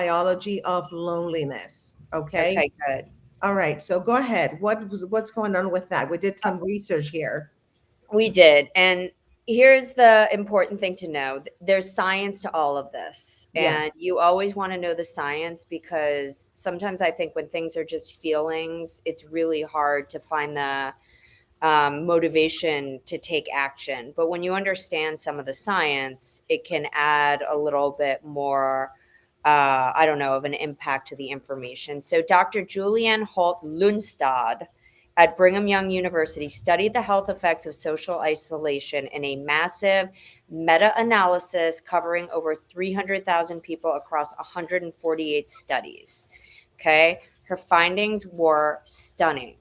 biology of loneliness. Okay. Okay, good. All right. So go ahead. What's going on with that? We did some research here. We did. And here's the important thing to know. There's science to all of this. And Yes. you always want to know the science because sometimes I think when things are just feelings, it's really hard to find the motivation to take action. But when you understand some of the science, it can add a little bit more, I don't know, of an impact to the information. So Dr. Julianne Holt Lundstad at Brigham Young University studied the health effects of social isolation in a massive meta-analysis covering over 300,000 people across 148 studies. Okay. Her findings were stunning.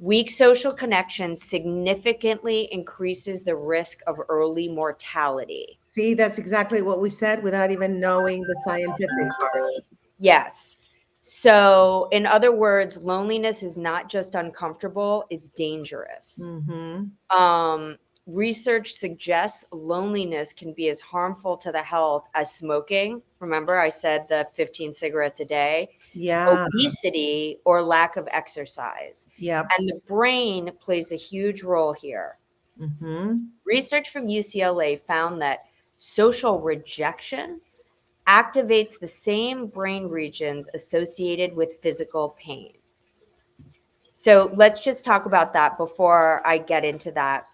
Weak social connection significantly increases the risk of early mortality. See, that's exactly what we said without even knowing the scientific part. Yes. So, in other words, loneliness is not just uncomfortable, it's dangerous. Mm-hmm. Research suggests loneliness can be as harmful to the health as smoking. Remember, I said the 15 cigarettes a day, Yeah. obesity, or lack of exercise. Yep. And the brain plays a huge role here. Mm-hmm. Research from UCLA found that social rejection activates the same brain regions associated with physical pain. So let's just talk about that before I get into that.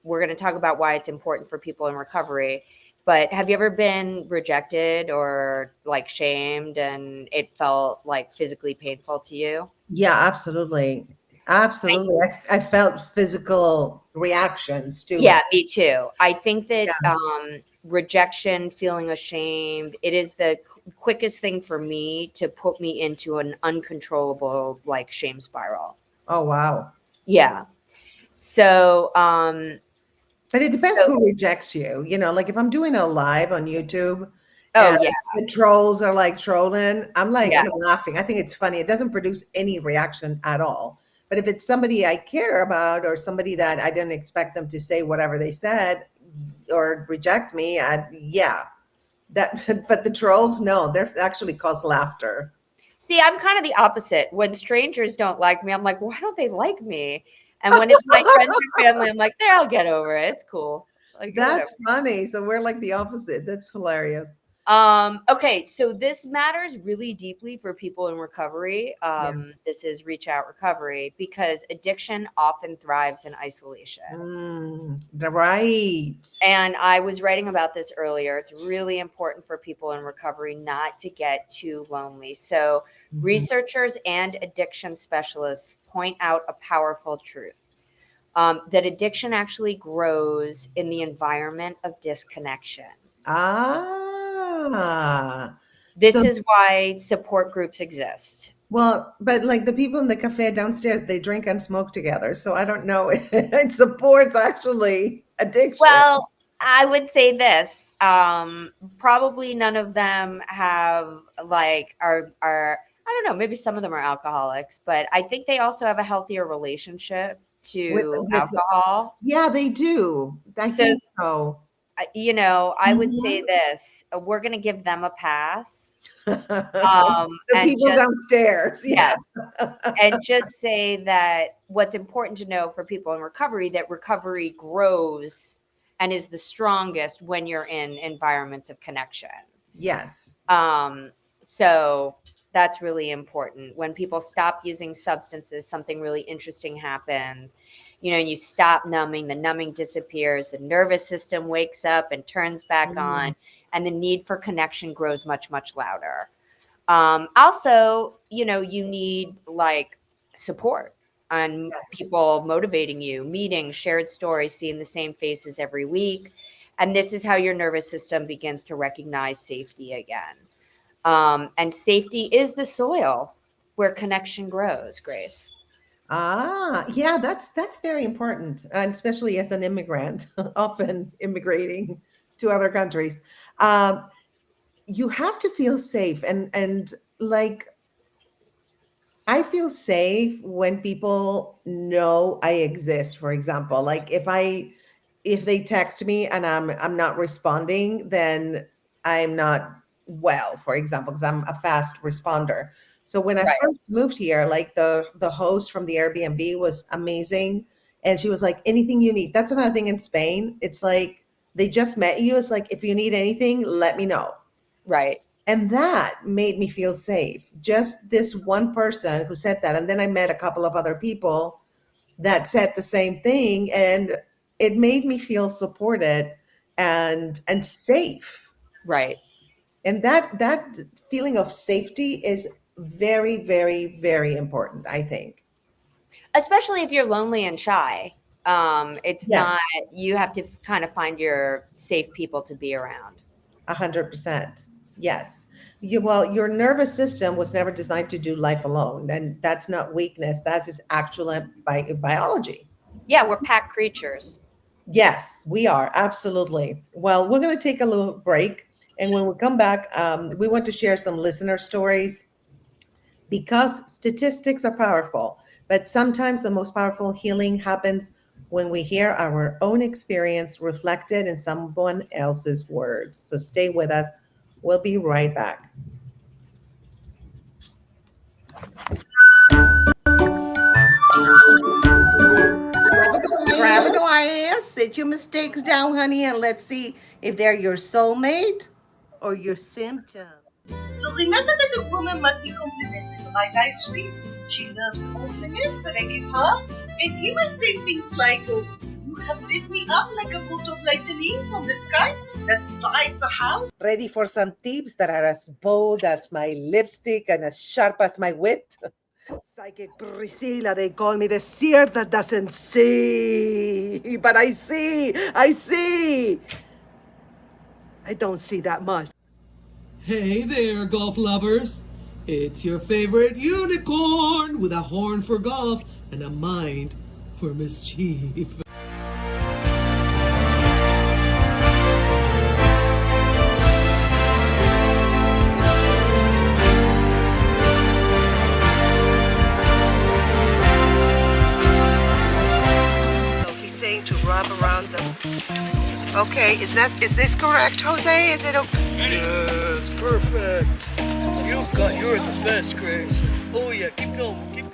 We're going to talk about why it's important for people in recovery. But have you ever been rejected or like shamed and it felt like physically painful to you? Yeah, absolutely. Absolutely. I felt physical reactions to Yeah, it. me too. I think that Yeah. rejection, feeling ashamed, it is the quickest thing for me to put me into an uncontrollable like shame spiral. Oh, wow. Yeah. So, But it depends so who rejects you. Like if I'm doing a live on YouTube oh and yeah, the trolls are like trolling, I'm like yeah. laughing. I think it's funny. It doesn't produce any reaction at all. But if it's somebody I care about or somebody that I didn't expect them to say whatever they said or reject me, yeah, that. But the trolls, no, they're actually cause laughter. See, I'm kind of the opposite. When strangers don't like me, I'm like, why don't they like me? And when it's my friends or family, I'm like, there, I'll get over it. It's cool. Like whatever. That's funny. So we're like the opposite. That's hilarious. Okay, so this matters really deeply for people in recovery. Yeah. This is reach out recovery because addiction often thrives in isolation. Right. And I was writing about this earlier. It's really important for people in recovery not to get too lonely. So, Mhm. researchers and addiction specialists point out a powerful truth that addiction actually grows in the environment of disconnection. Ah, This so is why support groups exist. well, but like the people in the cafe downstairs, they drink and smoke together. So I don't know. It supports actually addiction. Well, I would say this. Probably none of them have like are I don't know, maybe some of them are alcoholics, but I think they also have a healthier relationship to With alcohol. Yeah, they do. I So, think so. I would say Mhm. this, we're going to give them a pass. The And people just downstairs, yeah. yes, and just say that what's important to know for people in recovery that recovery grows and is the strongest when you're in environments of connection. Yes. Um, so that's really important. When people stop using substances, something really interesting happens. You stop numbing, the numbing disappears, the nervous system wakes up and turns back Mm, on, and the need for connection grows much, much louder. Also, you need like support and yes. people motivating you, meetings, shared stories, seeing the same faces every week. And this is how your nervous system begins to recognize safety again. And safety is the soil where connection grows, Grace. Yeah, that's very important, and especially as an immigrant, often immigrating to other countries. Um, you have to feel safe, and like I feel safe when people know I exist. For example, like if they text me and I'm not responding, then I'm not. well, for example, because I'm a fast responder. So when I Right. first moved here, like the host from the Airbnb was amazing. And she was like, anything you need. That's another thing in Spain. It's like they just met you. It's like, if you need anything, let me know. Right. And that made me feel safe. Just this one person who said that. And then I met a couple of other people that said the same thing. And it made me feel supported and safe. Right. And that feeling of safety is very, very, very important, I think. Especially if you're lonely and shy. It's not, Yes, you have to kind of find your safe people to be around. 100%. Yes. Well, your nervous system was never designed to do life alone. And that's not weakness. That's its actual biology. Yeah, we're pack creatures. Yes, we are. Absolutely. Well, we're going to take a little break. And when we come back, we want to share some listener stories because statistics are powerful. But sometimes the most powerful healing happens when we hear our own experience reflected in someone else's words. So stay with us. We'll be right back. Grab a glass, sit your mistakes down, honey, and let's see if they're your soulmate or your symptom. So remember that the woman must be complimented, right, Ashley? She loves compliments that I give her. And you must say things like, oh, you have lit me up like a bolt of lightning from the sky that strikes a house. Ready for some tips that are as bold as my lipstick and as sharp as my wit? Psychic Priscilla, they call me the seer that doesn't see. But I see, I see. I don't see that much. Hey there, golf lovers. It's your favorite unicorn with a horn for golf and a mind for mischief. So he's saying to rub around them. Okay, is this correct, Jose? Is it okay? Yes, perfect. You're the best, Grace. Oh yeah, keep going, keep